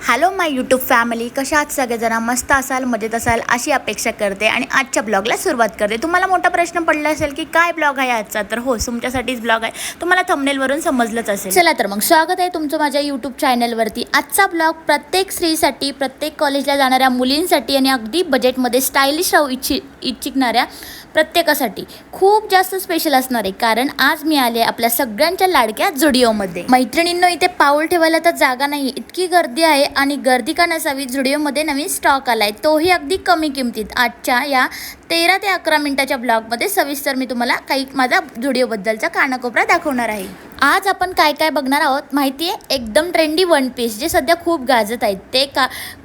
Hello माय YouTube family, कशा आहात सगळेजण? मस्त असाल, मजेत असाल अशी अपेक्षा करते आणि आजच्या ब्लॉगला सुरुवात करते. तुम्हाला मोठा प्रश्न पडला असेल की काय ब्लॉग आहे आजचा, तर हो, तुमच्यासाठीच ब्लॉग आहे. तुम्हाला थंबनेलवरून समजलंच असेल. चला तर मग स्वागत आहे तुमचं माझ्या यूट्यूब चॅनलवरती. आजचा ब्लॉग प्रत्येक स्त्रीसाठी, प्रत्येक कॉलेजला जाणाऱ्या मुलींसाठी आणि अगदी बजेटमध्ये स्टायलिश राहू इच्छिणाऱ्या प्रत्येकासाठी खूप जास्त स्पेशल असणार आहे. कारण आज मी आले आपल्या सगळ्यांच्या लाडक्या झुडिओमध्ये. मैत्रिणींनो, इथे पाऊल ठेवायला तर जागा नाही, इतकी गर्दी आहे. आणि गर्दी का नसावी, झुडिओमध्ये नवीन स्टॉक आलाय, तोही अगदी कमी किमतीत. आजच्या या 13 ते 11 मिनिटाच्या ब्लॉगमध्ये सविस्तर मी तुम्हाला काही माझा झुडिओबद्दलचा कानाकोपरा दाखवणार आहे. आज आपण काय काय बघणार आहोत माहिती आहे? एकदम ट्रेंडी वन पीस जे सध्या खूप गाजत आहेत, ते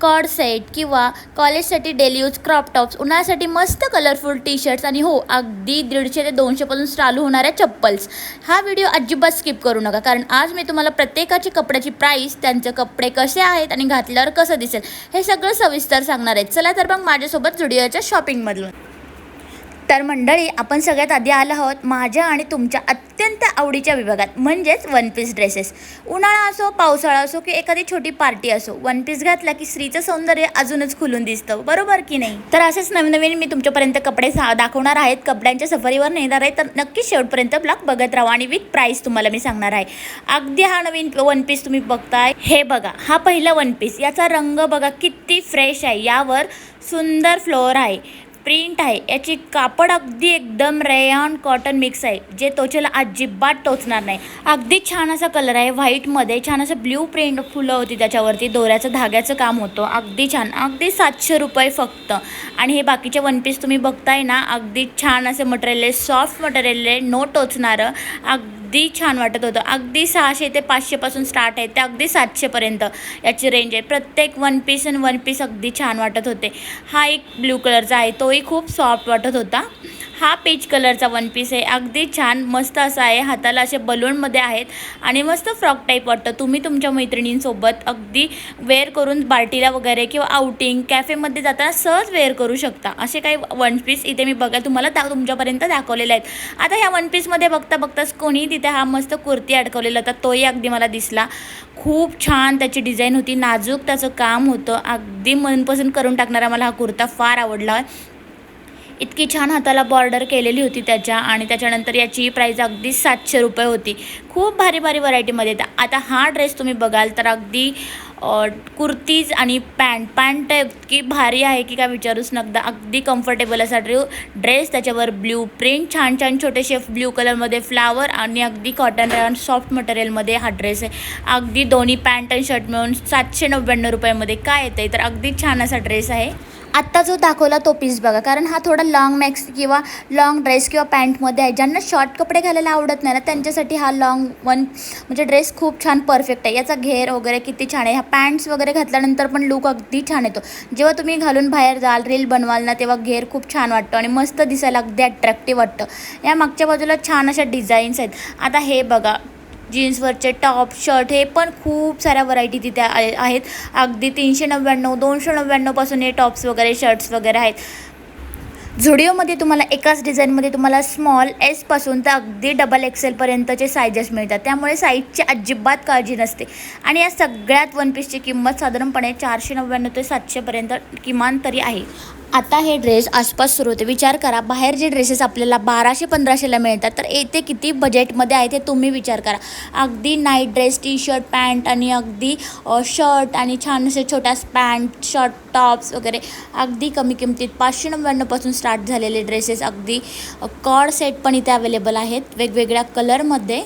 कॉर्ड सेट किंवा कॉलेजसाठी डेली यूज क्रॉप टॉप्स, उन्हाळ्यासाठी मस्त कलरफुल टी शर्ट्स आणि हो, अगदी 150 ते 200 पासून चालू होणाऱ्या चप्पल्स. हा व्हिडिओ अजिबात स्किप करू नका, कारण आज मी तुम्हाला प्रत्येकाची कपड्याची प्राईस, त्यांचे कपडे कसे आहेत आणि घातल्यावर कसं दिसेल हे सगळं सविस्तर सांगणार आहेत. चला तर मग माझ्यासोबत झुडिओच्या शॉपिंगमधून. तर मंडळी, आपण सगळ्यात आधी आलो आहोत माझ्या आणि तुमच्या अत्यंत आवडीच्या विभागात, म्हणजेच वन पीस ड्रेसेस. उन्हाळा असो, पावसाळा असो की एखादी छोटी पार्टी असो, वन पीस घातला की स्त्रीचं सौंदर्य अजूनच खुलून दिसतं, बरोबर की नाही? तर असेच नवीन नवीन मी तुमच्यापर्यंत कपडे दाखवणार आहेत, कपड्यांच्या सफरीवर नेणार आहे. तर नक्की शेवटपर्यंत ब्लॉग बघत राहा आणि विथ प्राईस तुम्हाला मी सांगणार आहे. अगदी हा नवीन वन पीस तुम्ही बघताय, हे बघा, हा पहिला वन पीस. याचा रंग बघा किती फ्रेश आहे, यावर सुंदर फ्लोअर आहे, प्रिंट आहे, याची कापड अगदी एकदम रेयॉन कॉटन मिक्स आहे, जे त्वचेला अजिबात टोचणार नाही. अगदी छान असा कलर आहे, व्हाईटमध्ये छान असं ब्ल्यू प्रिंट फुलं होती, त्याच्यावरती दोऱ्याचं धाग्याचं काम होतं, अगदी छान. अगदी 700 रुपये फक्त. आणि हे बाकीचे वन पीस तुम्ही बघताय ना, अगदी छान असे मटेरियल आहे, सॉफ्ट मटेरियल आहे, नो टोचणारं, अगदी छान वाटत होतं. अगदी 600 ते 500 पासून स्टार्ट आहे, ते अगदी 700 पर्यंत याची रेंज आहे. प्रत्येक वन पीस अगदी छान वाटत होते. हा एक ब्ल्यू कलरचा आहे, तोही खूप सॉफ्ट वाटत होता. हा पीच कलरचा वन पीस आहे, अगदी छान मस्त असा आहे, हाताला असे बलूनमध्ये आहेत आणि मस्त फ्रॉक टाईप वाटतं. तुम्ही तुमच्या मैत्रिणींसोबत अगदी वेअर करून पार्टीला वगैरे किंवा आउटिंग कॅफेमध्ये जाताना सहज वेअर करू शकता. असे काही वन पीस इथे मी तुम्हाला तुमच्यापर्यंत दाखवलेले आहेत. आता ह्या वन पीसमध्ये बघताच कोणी तिथे हा मस्त कुर्ती अडकवलेला होता, तोही अगदी मला दिसला. खूप छान त्याची डिझाईन होती, नाजूक त्याचं काम होतं, अगदी मनपसंत करून टाकणारा मला हा कुर्ता फार आवडला. इतकी छान हाताला बॉर्डर केलेली होती त्याच्या, आणि त्याच्यानंतर याची प्राईस अगदी 700 रुपये होती. खूप भारी भारी व्हरायटीमध्ये येतं. आता हा ड्रेस तुम्ही बघाल तर अगदी कुर्तीज आणि पॅन्ट इतकी भारी आहे की काय विचारूच नका. अगदी कम्फर्टेबल असा ड्रेस, त्याच्यावर ब्ल्यू प्रिंट, छान छान छोटेसे ब्ल्यू कलरमध्ये फ्लावर आणि अगदी कॉटन रेयॉन सॉफ्ट मटेरियलमध्ये हा ड्रेस आहे. अगदी दोन्ही पॅन्ट आणि शर्ट मिळून 799 रुपयामध्ये काय येतं आहे, तर अगदी छान असा ड्रेस आहे. आत्ता जो दाखवला तो पीस बघा, कारण हा थोडा लॉंग मॅक्स किंवा लॉंग ड्रेस किंवा पॅन्टमध्ये आहे. ज्यांना शॉर्ट कपडे घालायला आवडत नाही ना, त्यांच्यासाठी हा लॉंग म्हणजे ड्रेस खूप छान परफेक्ट आहे. याचा घेर वगैरे किती छान आहे. ह्या पॅन्ट्स वगैरे घातल्यानंतर पण लुक अगदी छान येतो. जेव्हा तुम्ही घालून बाहेर जाल, रील बनवाल ना, तेव्हा घेर खूप छान वाटतो आणि मस्त दिसायला अगदी अट्रॅक्टिव्ह वाटतं. या मागच्या बाजूला छान अशा डिझाईन्स आहेत. आता हे बघा, जीन्सवरचे टॉप, शर्ट, हे पण खूप साऱ्या व्हरायटी तिथे आहेत. अगदी 399, 299 पासून हे टॉप्स वगैरे, शर्ट्स वगैरे आहेत. झुडिओमध्ये तुम्हाला एकाच डिझाईनमध्ये तुम्हाला स्मॉल एसपासून तर अगदी डबल एक्सेलपर्यंतचे सायझेस मिळतात, त्यामुळे साईजची अजिबात काळजी नसते. आणि या सगळ्यात वन पीसची किंमत साधारणपणे 499 ते 700पर्यंत किमान तरी आहे. आता हे ड्रेस आसपास सुरू होते. विचार करा, बाहेर जे ड्रेसेस आपल्याला 1200-1500ला मिळतात, तर येथे किती बजेटमध्ये आहे ते तुम्ही विचार करा. अगदी night dress, T shirt, pant आणि अगदी शर्ट आणि छान असे छोट्या पॅन्ट, शर्ट, टॉप्स वगैरे अगदी कमी किमतीत 599 पासून स्टार्ट झालेले ड्रेसेस. अगदी कॉर्ड सेट पण इथे अवेलेबल आहेत वेगवेगळ्या कलरमध्ये.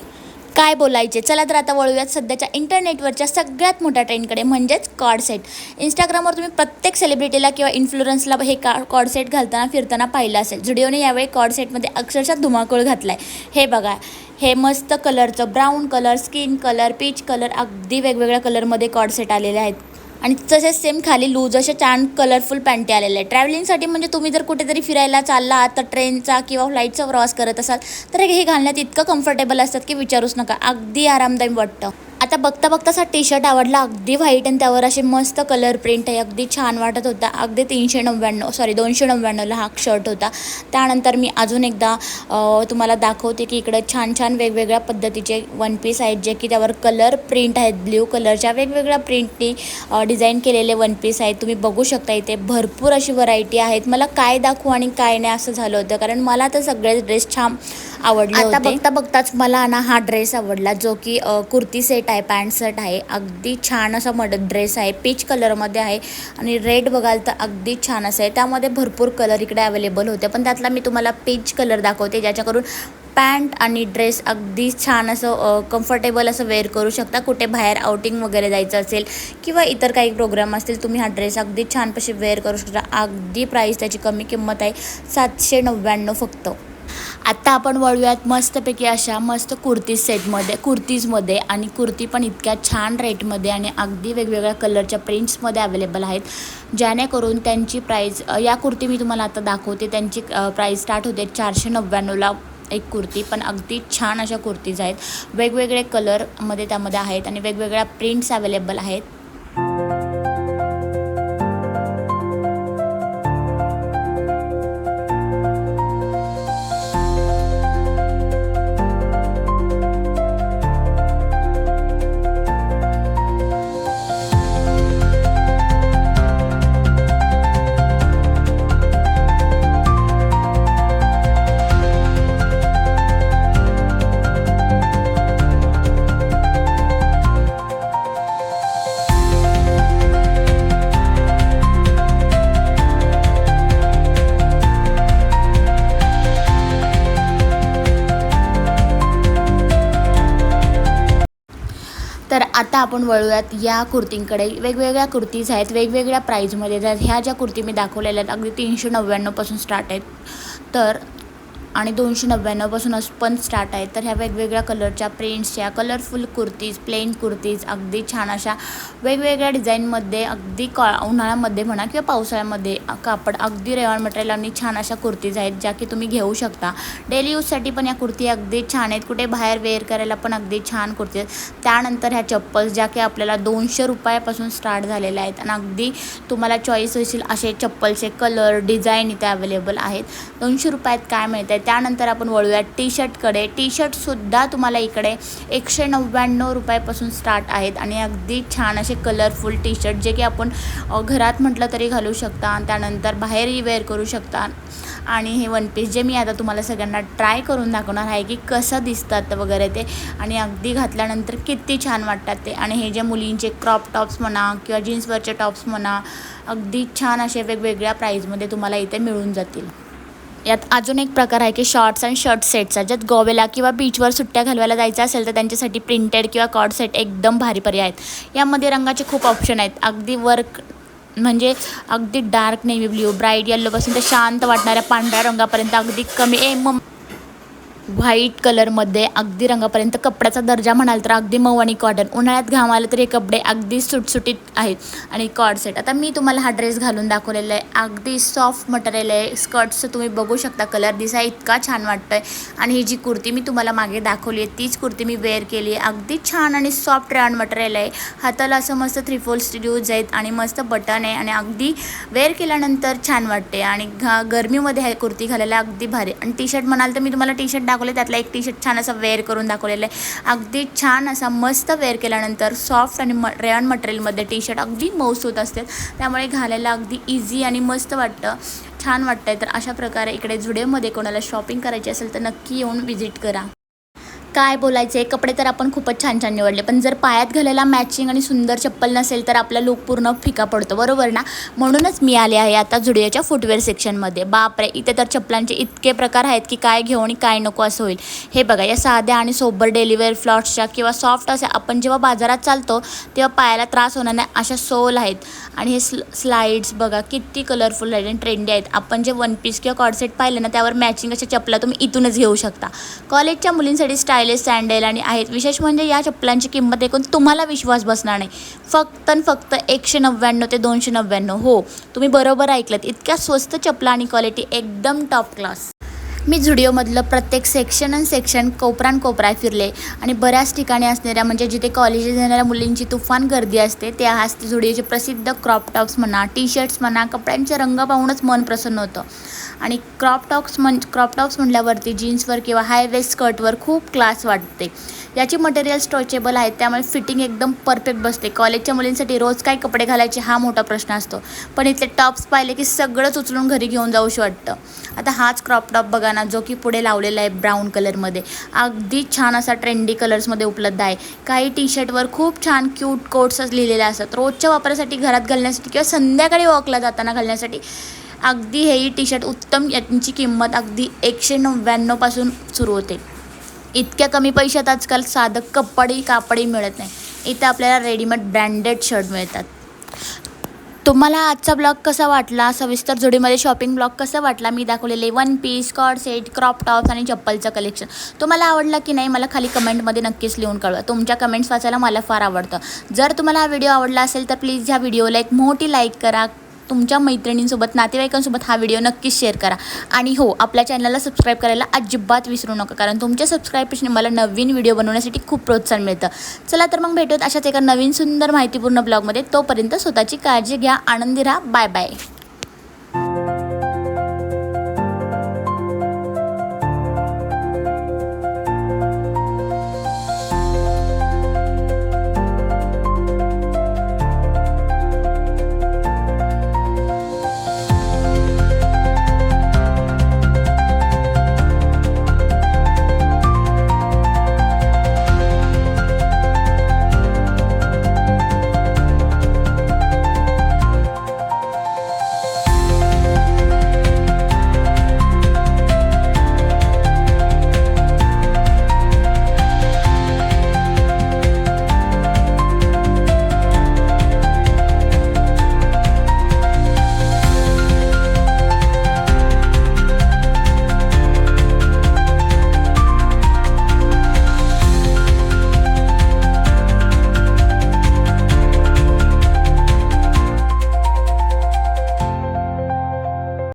काय बोलायचे, चला तर आता वळूयात सध्याच्या इंटरनेटवरच्या सगळ्यात मोठ्या ट्रेंडकडे, म्हणजेच कॉर्ड सेट. इंस्टाग्रामवर तुम्ही प्रत्येक सेलिब्रिटीला किंवा इन्फ्लुएन्सला हे कॉर्ड सेट घालताना फिरताना पाहिलं असेल. झुडिओने यावेळी कॉर्ड सेटमध्ये अक्षरशः धुमाकूळ घातला आहे. हे बघा, हे मस्त कलरचं brown colour, skin colour, peach colour, अगदी वेगवेगळ्या कलरमध्ये कॉर्ड सेट आलेले आहेत. आणि तसेच सेम खाली लूज अशा छान कलरफुल पॅन्टी आलेल्या आहेत. ट्रॅव्हलिंगसाठी म्हणजे तुम्ही जर कुठेतरी फिरायला चालला आहात, तर ट्रेनचा किंवा फ्लाईटचा प्रवास करत असाल, तर हे घालण्यात इतकं कम्फर्टेबल असतात की विचारूच नका, अगदी आरामदायी वाटतं. आता बघता बघता असा टी शर्ट आवडला, अगदी व्हाईट आणि त्यावर असे मस्त कलर प्रिंट आहे, अगदी छान वाटत होता. अगदी 299ला हा शर्ट होता. त्यानंतर मी अजून एकदा तुम्हाला दाखवते की इकडं छान छान वेगवेगळ्या पद्धतीचे वन पीस आहेत, जे की त्यावर कलर प्रिंट आहेत. ब्ल्यू कलरच्या वेगवेगळ्या प्रिंटनी डिझाईन केलेले वन पीस आहेत. तुम्ही बघू शकता इथे भरपूर अशी व्हरायटी आहेत. मला काय दाखवू आणि काय नाही असं झालं होतं, कारण मला तर सगळे ड्रेस छान आवडले होते. आता बघताच मला ना हा ड्रेस आवडला, जो की कुर्ती सेट आहे, पॅन्ट सेट आहे. अगदी छान असा ड्रेस आहे, पीच कलरमध्ये आहे आणि रेड बघाल तर अगदी छान असं आहे. त्यामध्ये भरपूर कलर इकडे अवेलेबल होते, पण त्यातला मी तुम्हाला पीच कलर दाखवते, ज्याच्याकडून पॅन्ट आणि ड्रेस अगदी छान असं कम्फर्टेबल असं वेअर करू शकता. कुठे बाहेर आउटिंग वगैरे जायचं असेल किंवा इतर काही प्रोग्राम असतील, तुम्ही हा ड्रेस अगदी छानपैकी वेअर करू शकता. अगदी प्राईस त्याची कमी किंमत आहे, 799 फक्त. आत्ता आपण वळूयात मस्तपैकी अशा मस्त कुर्तीजमध्ये आणि कुर्ती पण इतक्या छान रेटमध्ये आणि अगदी वेगवेगळ्या कलरच्या प्रिंट्समध्ये अवेलेबल आहेत, जेणेकरून त्यांची प्राईस, या कुर्ती मी तुम्हाला आता दाखवते, त्यांची प्राईस स्टार्ट होते 499ला एक कुर्ती. पण अगदी छान अशा कुर्तीज आहेत, वेगवेगळे कलरमध्ये त्यामध्ये आहेत आणि वेगवेगळ्या प्रिंट्स अवेलेबल आहेत. तर आता आपण वळूयात या कुर्तींकडे. वेगवेगळ्या कुर्तीज आहेत, वेगवेगळ्या प्राईजमध्ये. तर ह्या ज्या कुर्ती मी दाखवलेल्या आहेत अगदी 399पासून स्टार्ट आहेत, तर आणि 299पासून पण स्टार्ट आहेत. तर ह्या वेगवेगळ्या कलरच्या प्रिंट्सच्या कलरफुल कुर्तीज, प्लेन कुर्तीज, अगदी छान अशा वेगवेगळ्या डिझाईनमध्ये, अगदी उन्हाळ्यामध्ये म्हणा किंवा पावसाळ्यामध्ये कापड अगदी रेयॉन मटेरियल आणि छान अशा कुर्तीज आहेत, ज्या की तुम्ही घेऊ शकता. डेली यूजसाठी पण या कुर्ती अगदी छान आहेत, कुठे बाहेर वेअर करायला पण अगदी छान कुर्ती आहेत. त्यानंतर ह्या चप्पल्स, ज्या की आपल्याला 200 रुपयापासून स्टार्ट झालेल्या आहेत आणि अगदी तुम्हाला चॉईस होईल असे चप्पलचे कलर, डिझाईन इथे अवेलेबल आहेत. 200 रुपयात काय मिळतं आहे. त्यानंतर आपण वळूया टी शर्टकडे. टी शर्टसुद्धा तुम्हाला इकडे 199 रुपयापासून स्टार्ट आहेत आणि अगदी छान असे कलरफुल टी शर्ट, जे की आपण घरात म्हटलं तरी घालू शकता, त्यानंतर बाहेरही वेअर करू शकता. आणि हे वन पीस जे मी आता तुम्हाला सगळ्यांना ट्राय करून दाखवणार आहे की कसं दिसतात वगैरे ते, आणि अगदी घातल्यानंतर किती छान वाटतात ते. आणि हे जे मुलींचे क्रॉप टॉप्स म्हणा किंवा जीन्सवरचे टॉप्स म्हणा, अगदी छान असे वेगवेगळ्या प्राईजमध्ये तुम्हाला इथे मिळून जातील. यात अजून एक प्रकार आहे की शॉर्ट्स आणि शर्ट सेट्सचा, ज्यात गोव्याला किंवा बीचवर सुट्ट्या घालवायला जायचं असेल तर त्यांच्यासाठी प्रिंटेड किंवा कॉर्ड सेट एकदम भारी पर्याय आहेत. यामध्ये रंगाचे खूप ऑप्शन आहेत, अगदी वर्क म्हणजे अगदी डार्क नेव्ही ब्ल्यू, ब्राईट येल्लोपासून ते शांत वाटणाऱ्या पांढऱ्या रंगापर्यंत, अगदी कमी व्हाईट कलरमध्ये अगदी रंगापर्यंत. कपड्याचा दर्जा म्हणाल तर अगदी मऊ आणि कॉटन. उन्हाळ्यात घाम आलं तर हे कपडे अगदी सुटसुटीत आहेत. आणि कॉर्ड सेट, आता मी तुम्हाला हा ड्रेस घालून दाखवलेला आहे, अगदी सॉफ्ट मटेरियल आहे. स्कर्ट्सचं तुम्ही बघू शकता, कलर दिसाय इतका छान वाटतं आहे. आणि ही जी कुर्ती मी तुम्हाला मागे दाखवली आहे तीच कुर्ती मी वेअर केली आहे, अगदी छान आणि सॉफ्ट रेयॉन मटेरियल आहे. हाताला असं मस्त 3/4 स्लीव्ज आहेत आणि मस्त बटन आहे आणि अगदी वेअर केल्यानंतर छान वाटते. आणि गरमीमध्ये आहे कुर्ती घालायला अगदी भारी. आणि टी शर्ट म्हणाल तर मी तुम्हाला टी शर्ट त्यातला एक टी शर्ट छान असा वेअर करून दाखवलेला आहे, अगदी छान असा मस्त वेअर केल्यानंतर सॉफ्ट आणि रेयॉन मटेरियलमध्ये टी शर्ट अगदी मऊसूत असते, त्यामुळे घालायला अगदी इझी आणि मस्त वाटतं, छान वाटतं आहे. तर अशा प्रकारे इकडे जुडिओमध्ये कोणाला शॉपिंग करायची असेल तर नक्की येऊन व्हिजिट करा. काय बोलायचं आहे, कपडे तर आपण खूपच छान छान निवडले, पण जर पायात घालायला मॅचिंग आणि सुंदर चप्पल नसेल तर आपला लुक पूर्ण फिका पडतो, बरोबर ना. म्हणूनच मी आले आहे आता जुडिओच्या फुटवेअर सेक्शनमध्ये. बापरे, इथे तर चप्पलांचे इतके प्रकार आहेत की काय घेऊ आणि काय नको असं होईल. हे बघा, या साध्या आणि सोबर डेलीवेअर फ्लॉट्सच्या किंवा सॉफ्ट असे आपण जेव्हा बाजारात चालतो तेव्हा पायाला त्रास होणार नाही अशा सोल आहेत. आणि हे स्लाइड्स बघा किती कलरफुल आहेत आणि ट्रेंडी आहेत. आपण जे वन पीस किंवा कॉर्डसेट पाहिलं ना, त्यावर मॅचिंग अशा चपला तुम्ही इथूनच घेऊ शकता. कॉलेजच्या मुलींसाठी स्टायलिश सँडल आणि आहेत. विशेष म्हणजे या चप्पलांची किंमत ऐकून तुम्हाला विश्वास बसणार नाही, फक्त 199 ते 299. हो, तुम्ही बरोबर ऐकलं, इतक्या स्वस्त चपला आणि क्वालिटी एकदम टॉप क्लास. मी झुडिओमधलं प्रत्येक सेक्शन कोपरा फिरले आणि बऱ्याच ठिकाणी असणाऱ्या म्हणजे जिथे कॉलेजेस येणाऱ्या मुलींची तुफान गर्दी असते ते आज झुडिओचे प्रसिद्ध क्रॉप टॉप्स म्हणा, टी शर्ट्स म्हणा, कपड्यांचे रंग पाहूनच मन प्रसन्न होतं. आणि क्रॉप टॉप्स म्हटल्यावरती जीन्सवर किंवा हाय वेस्ट स्कर्टवर खूप क्लास वाटते. याची मटेरियल स्ट्रेचेबल आहे, त्यामुळे फिटिंग एकदम परफेक्ट बसते. कॉलेजच्या मुलींसाठी रोज काय कपडे घालायचे हा मोठा प्रश्न असतो, पण इथले टॉप्स पाहिले की सगळंच उचलून घरी घेऊन जाऊशी वाटतं. आता हाच क्रॉप टॉप बघा ना, जो की पुढे लावलेला आहे ब्राऊन कलरमध्ये. अगदी छान असा ट्रेंडी कलर्समध्ये उपलब्ध आहे. काही टी शर्टवर खूप छान क्यूट कोट्स लिहिलेले असतात. रोजच्या वापरासाठी, घरात घालण्यासाठी किंवा संध्याकाळी वॉकला जाताना घालण्यासाठी अगदी हेही टी शर्ट उत्तम. यांची किंमत अगदी 199 पासून सुरू होते. इतक्या कमी पैशात आजकाल साधं कापडही मिळत नाही. इथं आपल्याला रेडीमेड ब्रँडेड शर्ट मिळतात. तुम्हाला आजचा ब्लॉग कसा वाटला, सविस्तर झुडिओमध्ये शॉपिंग ब्लॉग कसा वाटला, मी दाखवलेले one piece, cord set, crop tops आणि चप्पलचं कलेक्शन तुम्हाला आवडला की नाही मला खाली कमेंटमध्ये नक्कीच लिहून कळवा. तुमच्या कमेंट्स वाचायला मला फार आवडतं. जर तुम्हाला हा व्हिडिओ आवडला असेल तर प्लीज ह्या व्हिडिओला एक मोठी लाईक करा. तुमच्या मैत्रिणींसोबत, नातेवाईकांसोबत हा व्हिडिओ नक्कीच शेअर करा. आणि हो, आपल्या चॅनलला सबस्क्राईब करायला अजिबात विसरू नका, कारण तुमच्या सबस्क्राईबपासून मला नवीन व्हिडिओ बनवण्यासाठी खूप प्रोत्साहन मिळतं. चला तर मग भेटूयात अशाच एका नवीन सुंदर माहितीपूर्ण ब्लॉगमध्ये. तोपर्यंत स्वतःची काळजी घ्या, आनंदी राहा. Bye bye.